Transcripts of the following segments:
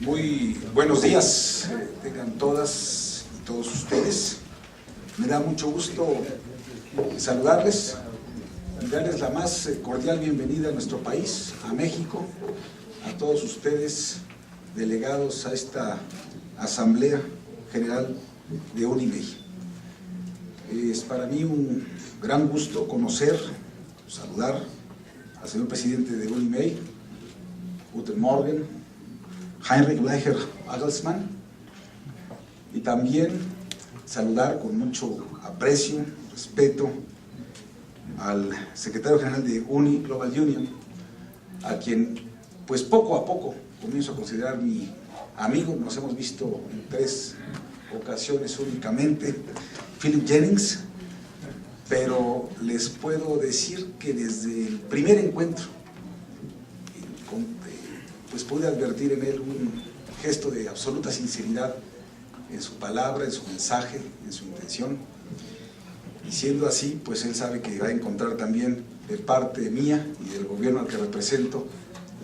Muy buenos días, tengan todas y todos ustedes. Me da mucho gusto saludarles y darles la más cordial bienvenida a nuestro país, a México, a todos ustedes delegados a esta Asamblea General de Unimey. Es para mí un gran gusto conocer, saludar al señor presidente de Unimey, Guten Morgen, Heinrich Bleicher Agelsmann, y también saludar con mucho aprecio, respeto al secretario general de UNI Global Union, a quien pues poco a poco comienzo a considerar mi amigo. Nos hemos visto en 3 ocasiones únicamente, Philip Jennings, pero les puedo decir que desde el primer encuentro pues pude advertir en él un gesto de absoluta sinceridad en su palabra, en su mensaje, en su intención, y siendo así, pues él sabe que va a encontrar también de parte mía y del gobierno al que represento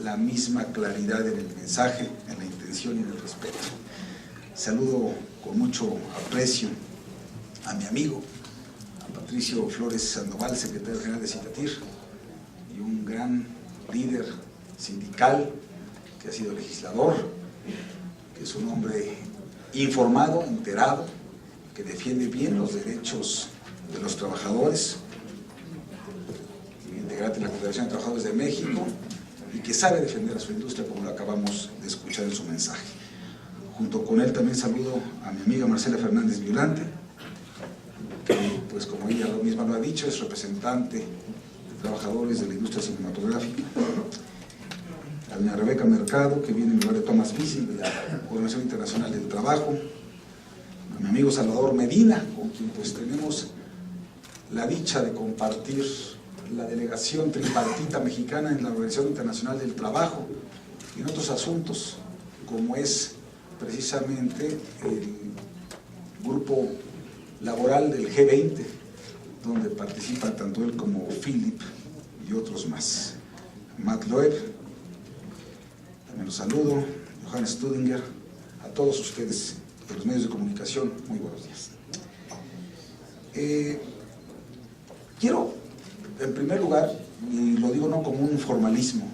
la misma claridad en el mensaje, en la intención y en el respeto. Saludo con mucho aprecio a mi amigo, a Patricio Flores Sandoval, secretario general de Citatir, y un gran líder sindical que ha sido legislador, que es un hombre informado, enterado, que defiende bien los derechos de los trabajadores, integrante de la Confederación de Trabajadores de México, y que sabe defender a su industria, como lo acabamos de escuchar en su mensaje. Junto con él también saludo a mi amiga Marcela Fernández Violante, que pues como ella misma lo ha dicho, es representante de trabajadores de la industria cinematográfica. A doña Rebeca Mercado, que viene en lugar de Thomas Bissing, de la Organización Internacional del Trabajo. A mi amigo Salvador Medina, con quien pues tenemos la dicha de compartir la delegación tripartita mexicana en la Organización Internacional del Trabajo y en otros asuntos, como es precisamente el grupo laboral del G20, donde participan tanto él como Philip y otros más. Matt Loeb, también los saludo, Johannes Studinger, a todos ustedes de los medios de comunicación, muy buenos días. Quiero, en primer lugar, y lo digo no como un formalismo,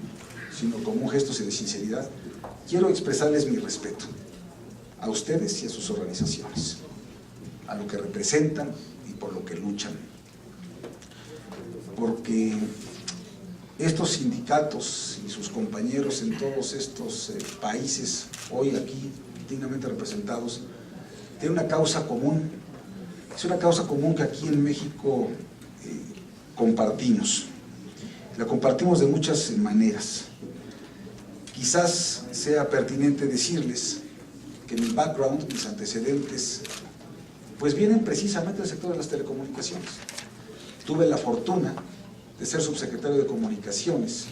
sino como un gesto de sinceridad, quiero expresarles mi respeto a ustedes y a sus organizaciones, a lo que representan y por lo que luchan. Porque estos sindicatos y sus compañeros en todos estos países, hoy aquí dignamente representados, tienen una causa común. Es una causa común que aquí en México compartimos. La compartimos de muchas maneras. Quizás sea pertinente decirles que mi background, mis antecedentes, pues vienen precisamente del sector de las telecomunicaciones. Tuve la fortuna de ser subsecretario de Comunicaciones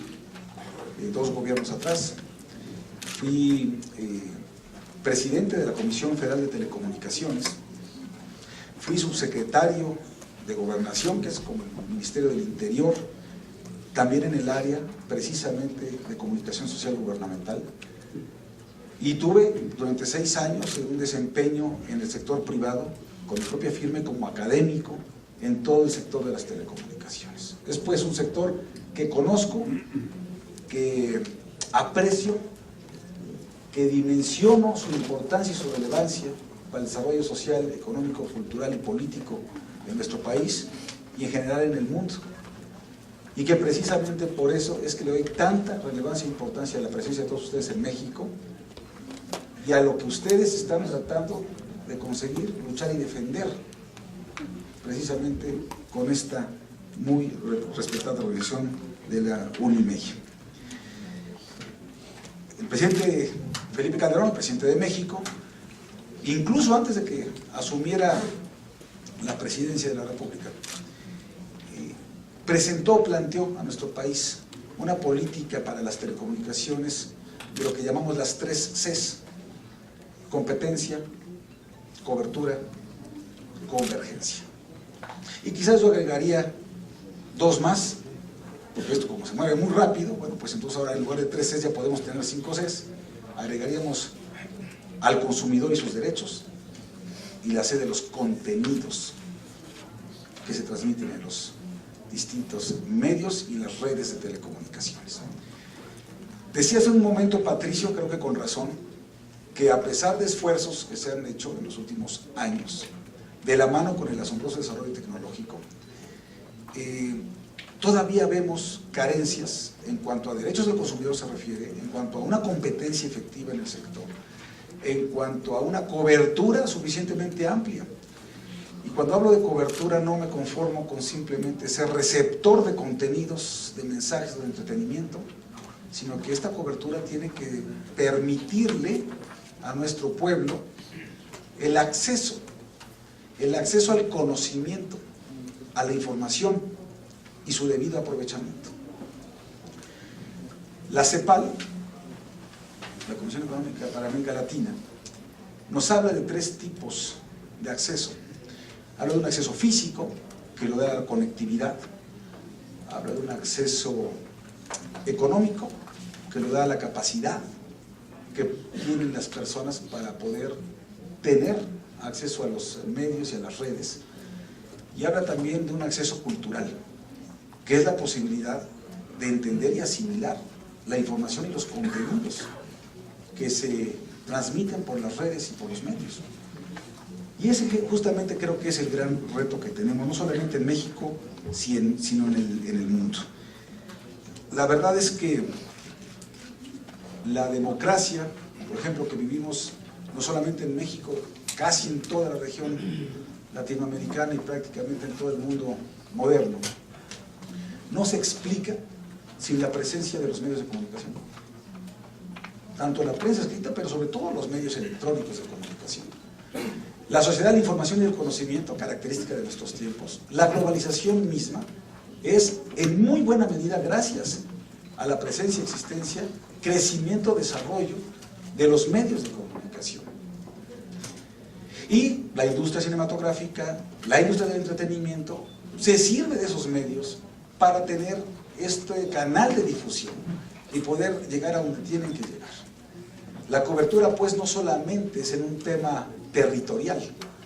2 gobiernos atrás. Fui presidente de la Comisión Federal de Telecomunicaciones. Fui subsecretario de Gobernación, que es como el Ministerio del Interior, también en el área precisamente de comunicación social gubernamental. Y tuve durante 6 años un desempeño en el sector privado, con mi propia firma como académico, en todo el sector de las telecomunicaciones. Es pues un sector que conozco, que aprecio, que dimensiono su importancia y su relevancia para el desarrollo social, económico, cultural y político de nuestro país y en general en el mundo. Y que precisamente por eso es que le doy tanta relevancia e importancia a la presencia de todos ustedes en México y a lo que ustedes están tratando de conseguir, luchar y defender precisamente con esta muy respetada organización de la Unimey. El presidente Felipe Calderón, presidente de México, incluso antes de que asumiera la presidencia de la República, planteó a nuestro país una política para las telecomunicaciones de lo que llamamos las 3 Cs: competencia, cobertura, convergencia. Y quizás yo agregaría 2 más, porque esto como se mueve muy rápido, bueno, pues entonces ahora en lugar de 3 Cs ya podemos tener 5 Cs, agregaríamos al consumidor y sus derechos, y la C de los contenidos que se transmiten en los distintos medios y las redes de telecomunicaciones. Decía hace un momento Patricio, creo que con razón, que a pesar de esfuerzos que se han hecho en los últimos años, de la mano con el asombroso desarrollo tecnológico, todavía vemos carencias en cuanto a derechos del consumidor se refiere, en cuanto a una competencia efectiva en el sector, en cuanto a una cobertura suficientemente amplia. Y cuando hablo de cobertura no me conformo con simplemente ser receptor de contenidos, de mensajes, de entretenimiento, sino que esta cobertura tiene que permitirle a nuestro pueblo el acceso al conocimiento, a la información y su debido aprovechamiento. La CEPAL, la Comisión Económica para América Latina, nos habla de 3 tipos de acceso. Habla de un acceso físico, que lo da la conectividad. Habla de un acceso económico, que lo da la capacidad que tienen las personas para poder tener acceso a los medios y a las redes. Y habla también de un acceso cultural, que es la posibilidad de entender y asimilar la información y los contenidos que se transmiten por las redes y por los medios. Y ese justamente creo que es el gran reto que tenemos, no solamente en México, sino en el mundo. La verdad es que la democracia, por ejemplo, que vivimos no solamente en México, casi en toda la región latinoamericana y prácticamente en todo el mundo moderno, no se explica sin la presencia de los medios de comunicación. Tanto la prensa escrita, pero sobre todo los medios electrónicos de comunicación. La sociedad de la información y el conocimiento, característica de nuestros tiempos, la globalización misma, es en muy buena medida gracias a la presencia, existencia, crecimiento, desarrollo de los medios de comunicación. Y la industria cinematográfica, la industria del entretenimiento, se sirve de esos medios para tener este canal de difusión y poder llegar a donde tienen que llegar. La cobertura, pues, no solamente es en un tema territorial,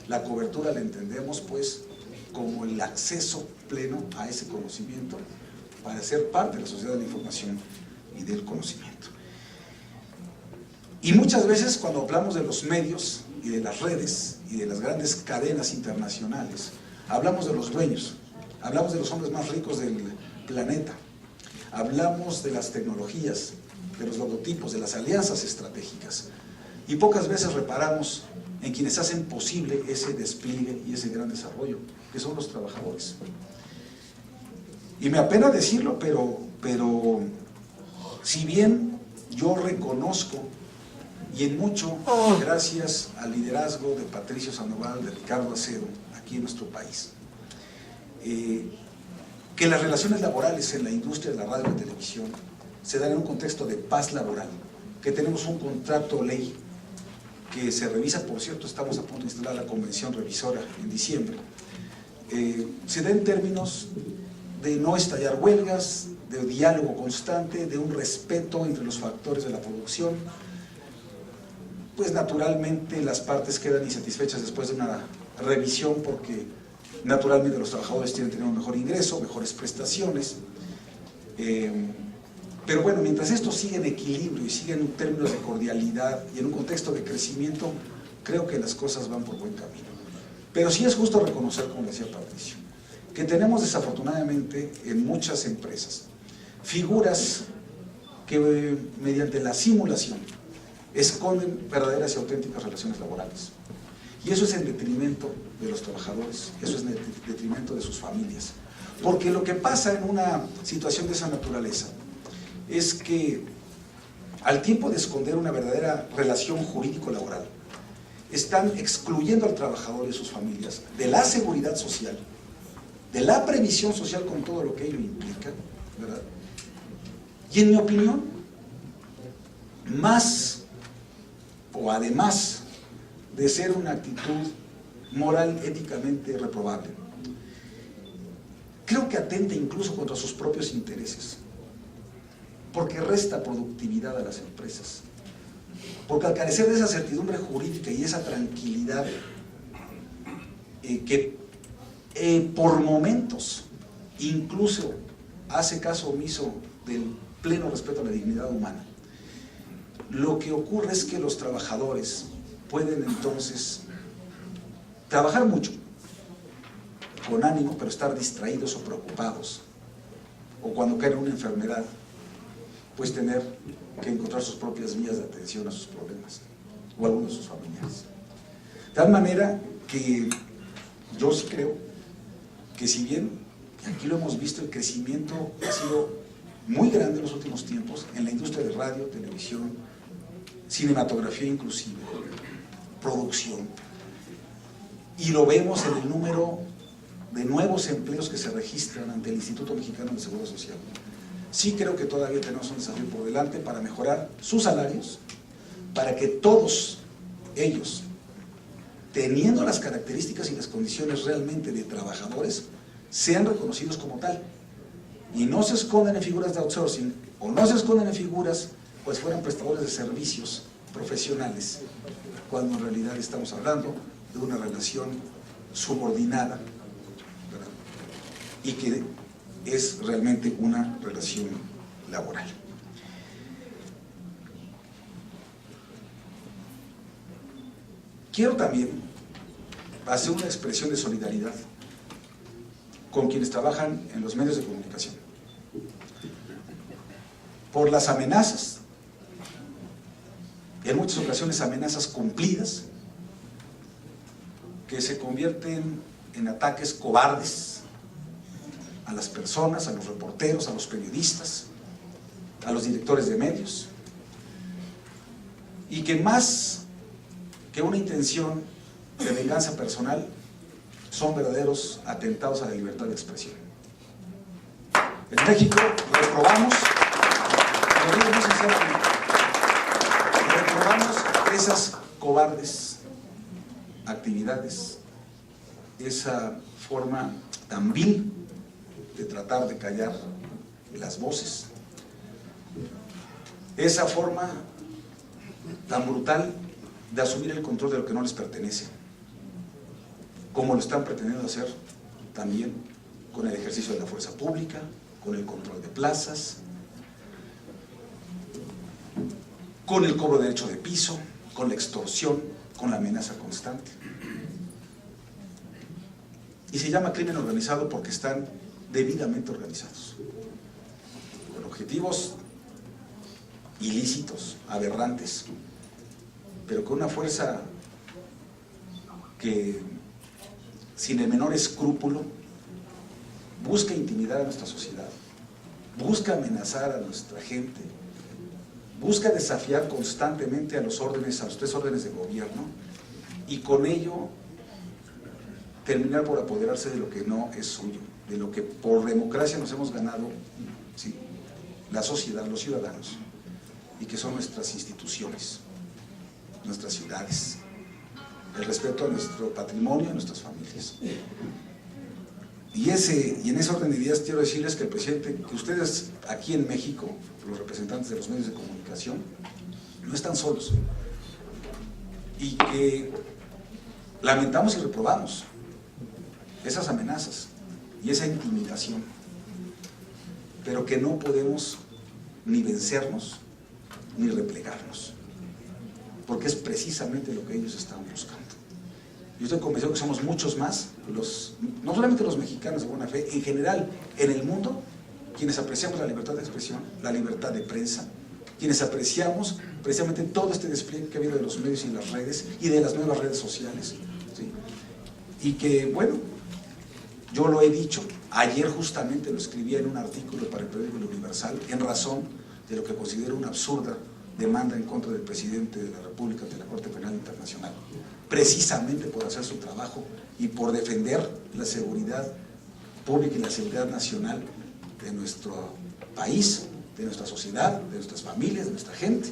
la cobertura la entendemos, pues, como el acceso pleno a ese conocimiento para ser parte de la sociedad de la información y del conocimiento. Y muchas veces cuando hablamos de los medios y de las redes y de las grandes cadenas internacionales, hablamos de los dueños, hablamos de los hombres más ricos del planeta, hablamos de las tecnologías, de los logotipos, de las alianzas estratégicas, y pocas veces reparamos en quienes hacen posible ese despliegue y ese gran desarrollo, que son los trabajadores. Y me apena decirlo, pero si bien yo reconozco, y en mucho gracias al liderazgo de Patricio Sandoval, de Ricardo Acedo, aquí en nuestro país, que las relaciones laborales en la industria de la radio y la televisión se dan en un contexto de paz laboral, que tenemos un contrato ley que se revisa, por cierto, estamos a punto de instalar la convención revisora en diciembre, se da en términos de no estallar huelgas, de diálogo constante, de un respeto entre los factores de la producción. Pues naturalmente las partes quedan insatisfechas después de una revisión porque naturalmente los trabajadores tienen que tener un mejor ingreso, mejores prestaciones, pero bueno, mientras esto sigue en equilibrio y sigue en términos de cordialidad y en un contexto de crecimiento, creo que las cosas van por buen camino. Pero sí es justo reconocer, como decía Patricio, que tenemos desafortunadamente en muchas empresas figuras que mediante la simulación esconden verdaderas y auténticas relaciones laborales. Y eso es en detrimento de los trabajadores, eso es en detrimento de sus familias. Porque lo que pasa en una situación de esa naturaleza es que al tiempo de esconder una verdadera relación jurídico-laboral, están excluyendo al trabajador y a sus familias de la seguridad social, de la previsión social con todo lo que ello implica, ¿verdad? Y en mi opinión, más o además de ser una actitud moral, éticamente reprobable, creo que atenta incluso contra sus propios intereses, porque resta productividad a las empresas, Porque al carecer de esa certidumbre jurídica y esa tranquilidad que por momentos incluso hace caso omiso del pleno respeto a la dignidad humana, lo que ocurre es que los trabajadores pueden entonces trabajar mucho, con ánimo, pero estar distraídos o preocupados, o cuando caen en una enfermedad, pues tener que encontrar sus propias vías de atención a sus problemas, o algunos de sus familiares. De tal manera que yo sí creo que, si bien aquí lo hemos visto, el crecimiento ha sido muy grande en los últimos tiempos en la industria de radio, televisión, cinematografía inclusive, producción, y lo vemos en el número de nuevos empleos que se registran ante el Instituto Mexicano de Seguro Social. Sí creo que todavía tenemos un desafío por delante para mejorar sus salarios, para que todos ellos, teniendo las características y las condiciones realmente de trabajadores, sean reconocidos como tal, y no se escondan en figuras de outsourcing, o no se escondan en figuras, pues fueran prestadores de servicios profesionales, cuando en realidad estamos hablando de una relación subordinada, ¿verdad? Y que es realmente una relación laboral. Quiero también hacer una expresión de solidaridad con quienes trabajan en los medios de comunicación, por las amenazas, en muchas ocasiones amenazas cumplidas, que se convierten en ataques cobardes a las personas, a los reporteros, a los periodistas, a los directores de medios, y que más que una intención de venganza personal, son verdaderos atentados a la libertad de expresión. En México lo reprobamos, lo digo muy sinceramente, reprobamos esas cobardes actividades, esa forma tan vil de tratar de callar las voces, esa forma tan brutal de asumir el control de lo que no les pertenece, como lo están pretendiendo hacer también con el ejercicio de la fuerza pública, con el control de plazas, con el cobro de derecho de piso, con la extorsión, con la amenaza constante. Y se llama crimen organizado porque están debidamente organizados, con objetivos ilícitos, aberrantes, pero con una fuerza que, sin el menor escrúpulo, busca intimidar a nuestra sociedad, busca amenazar a nuestra gente, busca desafiar constantemente a los tres órdenes de gobierno, y con ello terminar por apoderarse de lo que no es suyo, de lo que por democracia nos hemos ganado, ¿sí?, la sociedad, los ciudadanos, y que son nuestras instituciones, nuestras ciudades, el respeto a nuestro patrimonio, a nuestras familias. Y en ese orden de ideas quiero decirles que el presidente, que ustedes aquí en México, los representantes de los medios de comunicación, no están solos, y que lamentamos y reprobamos esas amenazas y esa intimidación, pero que no podemos ni vencernos ni replegarnos, porque es precisamente lo que ellos están buscando. Yo estoy convencido que somos muchos más, no solamente los mexicanos de buena fe, en general en el mundo, quienes apreciamos la libertad de expresión, la libertad de prensa, quienes apreciamos precisamente todo este despliegue que ha habido de los medios y las redes y de las nuevas redes sociales, ¿sí? Y que, bueno, yo lo he dicho, ayer justamente lo escribía en un artículo para el periódico El Universal, en razón de lo que considero una absurda demanda en contra del presidente de la República ante la Corte Penal Internacional, precisamente por hacer su trabajo y por defender la seguridad pública y la seguridad nacional de nuestro país, de nuestra sociedad, de nuestras familias, de nuestra gente,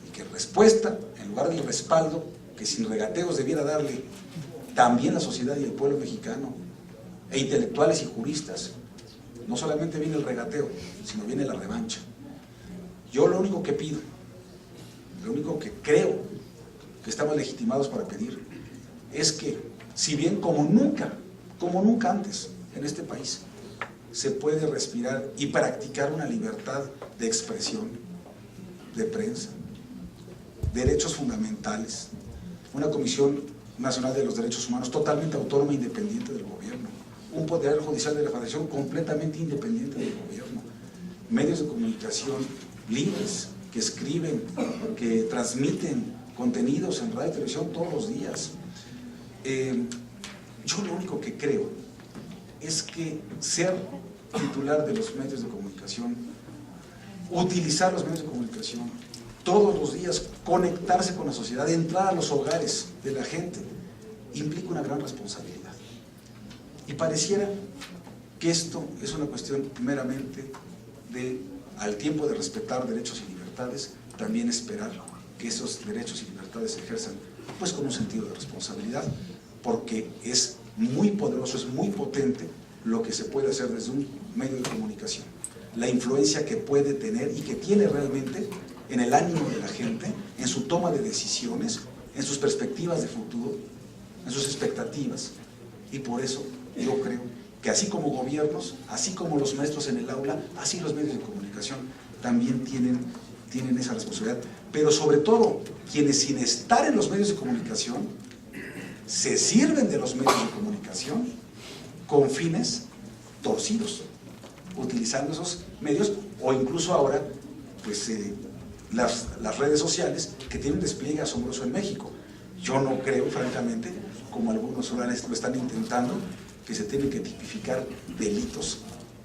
y que en respuesta, en lugar del respaldo que sin regateos debiera darle también la sociedad y el pueblo mexicano, e intelectuales y juristas, no solamente viene el regateo, sino viene la revancha. Yo lo único que pido único que creo que estamos legitimados para pedir es que, si bien como nunca antes en este país, se puede respirar y practicar una libertad de expresión, de prensa, derechos fundamentales, una Comisión Nacional de los Derechos Humanos totalmente autónoma e independiente del gobierno, un Poder Judicial de la Federación completamente independiente del gobierno, medios de comunicación libres, que escriben, que transmiten contenidos en radio y televisión todos los días. Yo lo único que creo es que ser titular de los medios de comunicación, utilizar los medios de comunicación todos los días, conectarse con la sociedad, entrar a los hogares de la gente, implica una gran responsabilidad. Y pareciera que esto es una cuestión meramente de, al tiempo de respetar derechos y libertades, también esperar que esos derechos y libertades se ejerzan pues con un sentido de responsabilidad, porque es muy poderoso, es muy potente lo que se puede hacer desde un medio de comunicación, la influencia que puede tener y que tiene realmente en el ánimo de la gente, en su toma de decisiones, en sus perspectivas de futuro, en sus expectativas. Y por eso yo creo que así como gobiernos, así como los maestros en el aula, así los medios de comunicación también tienen esa responsabilidad, pero sobre todo quienes, sin estar en los medios de comunicación, se sirven de los medios de comunicación con fines torcidos, utilizando esos medios, o incluso ahora pues las redes sociales, que tienen un despliegue asombroso en México. Yo no creo, francamente, como algunos lo están intentando, que se tienen que tipificar delitos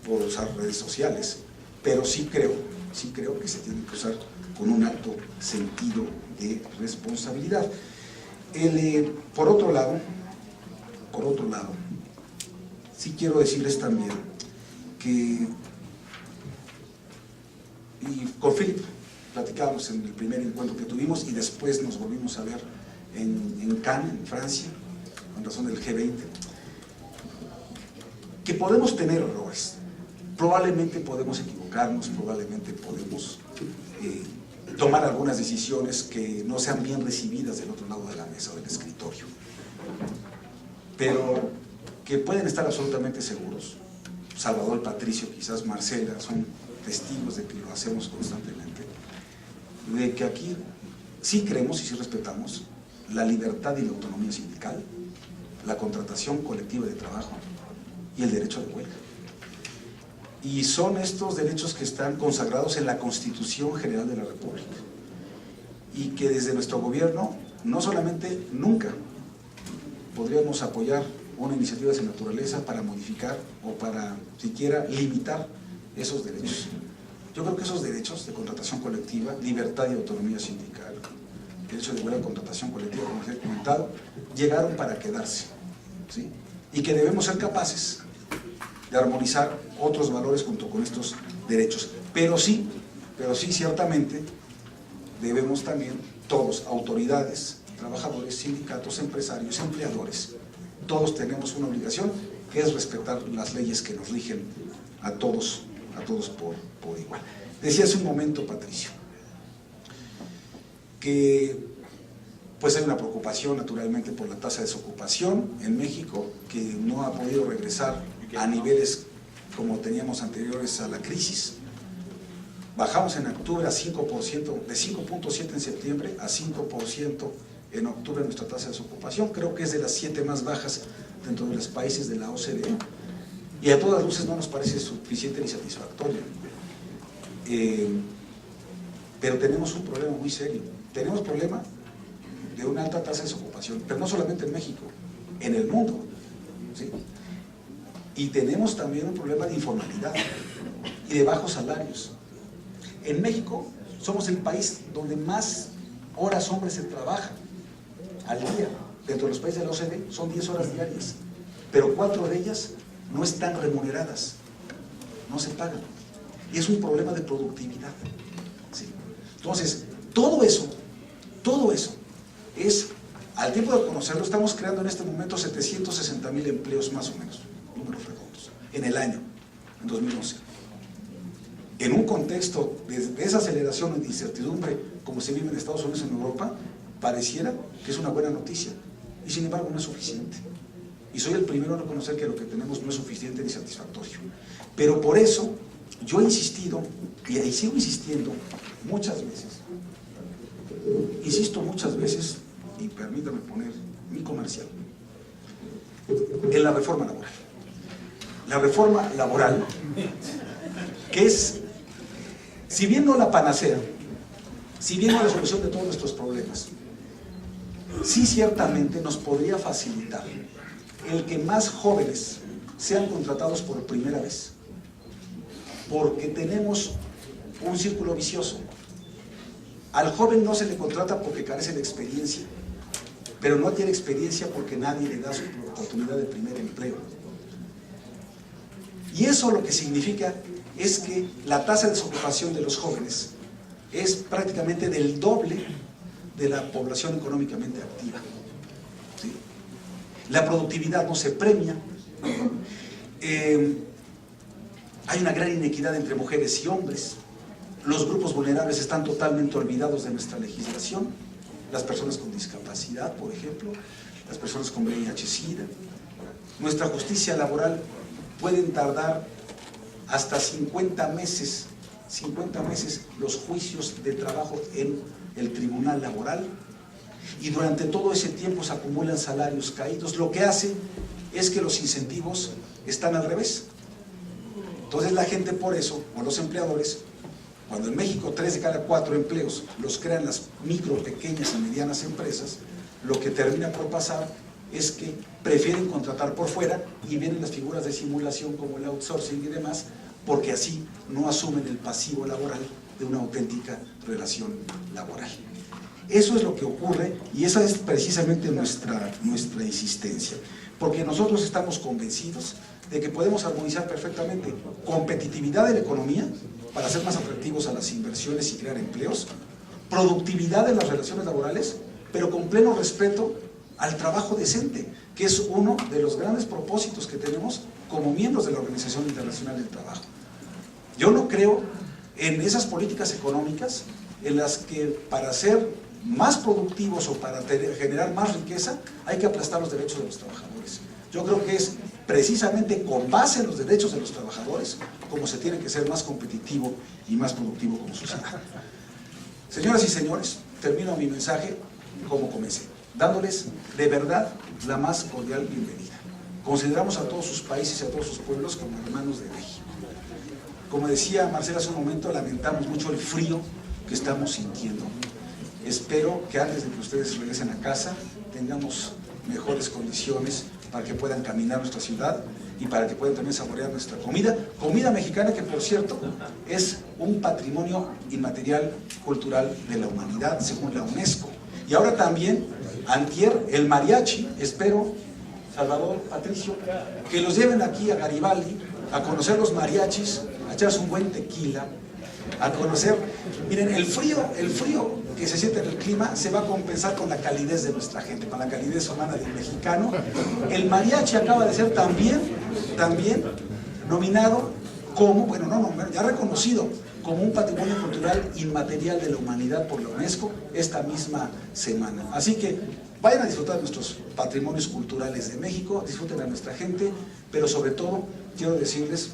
por usar redes sociales, pero sí creo que se tienen que usar con un alto sentido de responsabilidad. Por otro lado, sí quiero decirles también que, y con Philip platicábamos en el primer encuentro que tuvimos y después nos volvimos a ver en Cannes, en Francia, con razón del G20, que podemos tener errores, probablemente podemos equivocarnos, probablemente podemos tomar algunas decisiones que no sean bien recibidas del otro lado de la mesa o del escritorio, pero que pueden estar absolutamente seguros. Salvador, Patricio, quizás Marcela son testigos de que lo hacemos constantemente, de que aquí sí creemos y sí respetamos la libertad y la autonomía sindical, la contratación colectiva de trabajo y el derecho de huelga. Y son estos derechos que están consagrados en la Constitución General de la República, y que desde nuestro gobierno no solamente nunca podríamos apoyar una iniciativa de esa naturaleza para modificar o para siquiera limitar esos derechos. Yo creo que esos derechos de contratación colectiva, libertad y autonomía sindical, derecho de huelga, contratación colectiva, como les he comentado, llegaron para quedarse, ¿sí? Y que debemos ser capaces de armonizar otros valores junto con estos derechos. Pero sí, ciertamente debemos también todos, autoridades, trabajadores, sindicatos, empresarios, empleadores, todos tenemos una obligación, que es respetar las leyes que nos rigen a todos por igual. Decía hace un momento Patricio que pues hay una preocupación naturalmente por la tasa de desocupación en México, que no ha podido regresar a niveles como teníamos anteriores a la crisis. Bajamos en octubre a 5%, de 5.7 en septiembre a 5% en octubre nuestra tasa de desocupación. Creo que es de las 7 más bajas dentro de los países de la OCDE. Y a todas luces no nos parece suficiente ni satisfactorio. Pero tenemos un problema muy serio. Tenemos problema de una alta tasa de desocupación, pero no solamente en México, en el mundo, ¿sí? Y tenemos también un problema de informalidad y de bajos salarios. En México somos el país donde más horas hombres se trabaja al día. Dentro de los países de la OCDE son 10 horas diarias, pero 4 de ellas no están remuneradas, no se pagan. Y es un problema de productividad, ¿sí? Entonces, todo eso es, al tiempo de conocerlo, estamos creando en este momento 760,000 empleos más o menos, números redondos, en el año, en 2011. En un contexto de esa aceleración y de incertidumbre como se vive en Estados Unidos y en Europa, pareciera que es una buena noticia, y sin embargo no es suficiente. Y soy el primero en reconocer que lo que tenemos no es suficiente ni satisfactorio. Pero por eso yo he insistido, y sigo insistiendo muchas veces, y permítame poner mi comercial, en la reforma laboral. La reforma laboral, que es, si bien no la panacea, si bien no la solución de todos nuestros problemas, sí ciertamente nos podría facilitar el que más jóvenes sean contratados por primera vez, porque tenemos un círculo vicioso. Al joven no se le contrata porque carece de experiencia, pero no tiene experiencia porque nadie le da su oportunidad de primer empleo. Y eso lo que significa es que la tasa de desocupación de los jóvenes es prácticamente del doble de la población económicamente activa. ¿Sí? La productividad no se premia. Hay una gran inequidad entre mujeres y hombres. Los grupos vulnerables están totalmente olvidados de nuestra legislación. Las personas con discapacidad, por ejemplo, las personas con VIH-Sida. Nuestra justicia laboral pueden tardar hasta 50 meses los juicios de trabajo en el tribunal laboral, y durante todo ese tiempo se acumulan salarios caídos. Lo que hace es que los incentivos están al revés. Entonces la gente, por eso, o los empleadores, cuando en México 3 de cada 4 empleos los crean las micro, pequeñas y medianas empresas, lo que termina por pasar es que prefieren contratar por fuera y vienen las figuras de simulación como el outsourcing y demás, porque así no asumen el pasivo laboral de una auténtica relación laboral. Eso es lo que ocurre, y esa es precisamente nuestra insistencia, porque nosotros estamos convencidos de que podemos armonizar perfectamente competitividad de la economía para hacer más atractivos a las inversiones y crear empleos, productividad de las relaciones laborales, pero con pleno respeto al trabajo decente, que es uno de los grandes propósitos que tenemos como miembros de la Organización Internacional del Trabajo. Yo no creo en esas políticas económicas en las que para ser más productivos o para generar más riqueza hay que aplastar los derechos de los trabajadores. Yo creo que es precisamente con base en los derechos de los trabajadores como se tiene que ser más competitivo y más productivo como sociedad. Señoras y señores, termino mi mensaje como comencé, dándoles de verdad la más cordial bienvenida. Consideramos a todos sus países y a todos sus pueblos como hermanos de México. Como decía Marcela hace un momento, lamentamos mucho el frío que estamos sintiendo. Espero que antes de que ustedes regresen a casa tengamos mejores condiciones para que puedan caminar nuestra ciudad y para que puedan también saborear nuestra comida mexicana, que por cierto es un patrimonio inmaterial cultural de la humanidad según la UNESCO. Y ahora también, antier, el mariachi, espero, Salvador, Patricio, que los lleven aquí a Garibaldi a conocer los mariachis, a echarse un buen tequila, a conocer. Miren, el frío que se siente en el clima se va a compensar con la calidez de nuestra gente, con la calidez humana del mexicano. El mariachi acaba de ser también nominado como, bueno, no, ya reconocido como un patrimonio cultural inmaterial de la humanidad por la UNESCO esta misma semana. Así que vayan a disfrutar de nuestros patrimonios culturales de México, disfruten a nuestra gente, pero sobre todo quiero decirles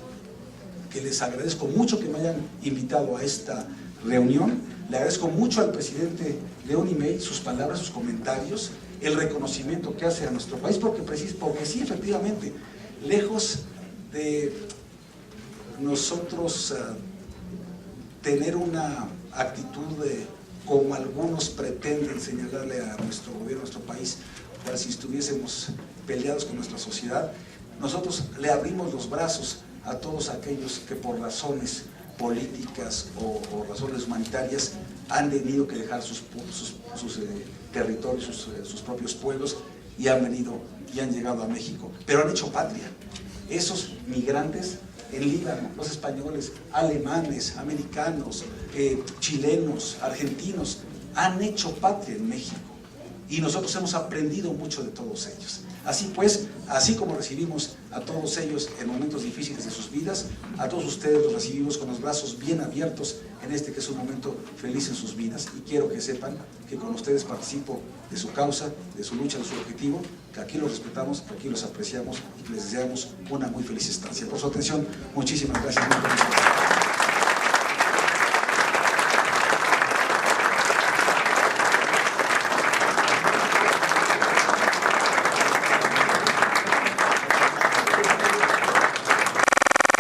que les agradezco mucho que me hayan invitado a esta reunión. Le agradezco mucho al presidente de Unimed sus palabras, sus comentarios, el reconocimiento que hace a nuestro país, porque sí, efectivamente, lejos de nosotros tener una actitud como algunos pretenden señalarle a nuestro gobierno, a nuestro país, para si estuviésemos peleados con nuestra sociedad, nosotros le abrimos los brazos a todos aquellos que por razones políticas o razones humanitarias han tenido que dejar sus territorios, sus propios pueblos, y han venido y han llegado a México, pero han hecho patria. Esos migrantes en Líbano, los españoles, alemanes, americanos, chilenos, argentinos, han hecho patria en México, y nosotros hemos aprendido mucho de todos ellos. Así pues, así como recibimos a todos ellos en momentos difíciles de sus vidas, a todos ustedes los recibimos con los brazos bien abiertos en este que es un momento feliz en sus vidas. Y quiero que sepan que con ustedes participo de su causa, de su lucha, de su objetivo, que aquí los respetamos, que aquí los apreciamos y que les deseamos una muy feliz estancia. Por su atención, muchísimas gracias.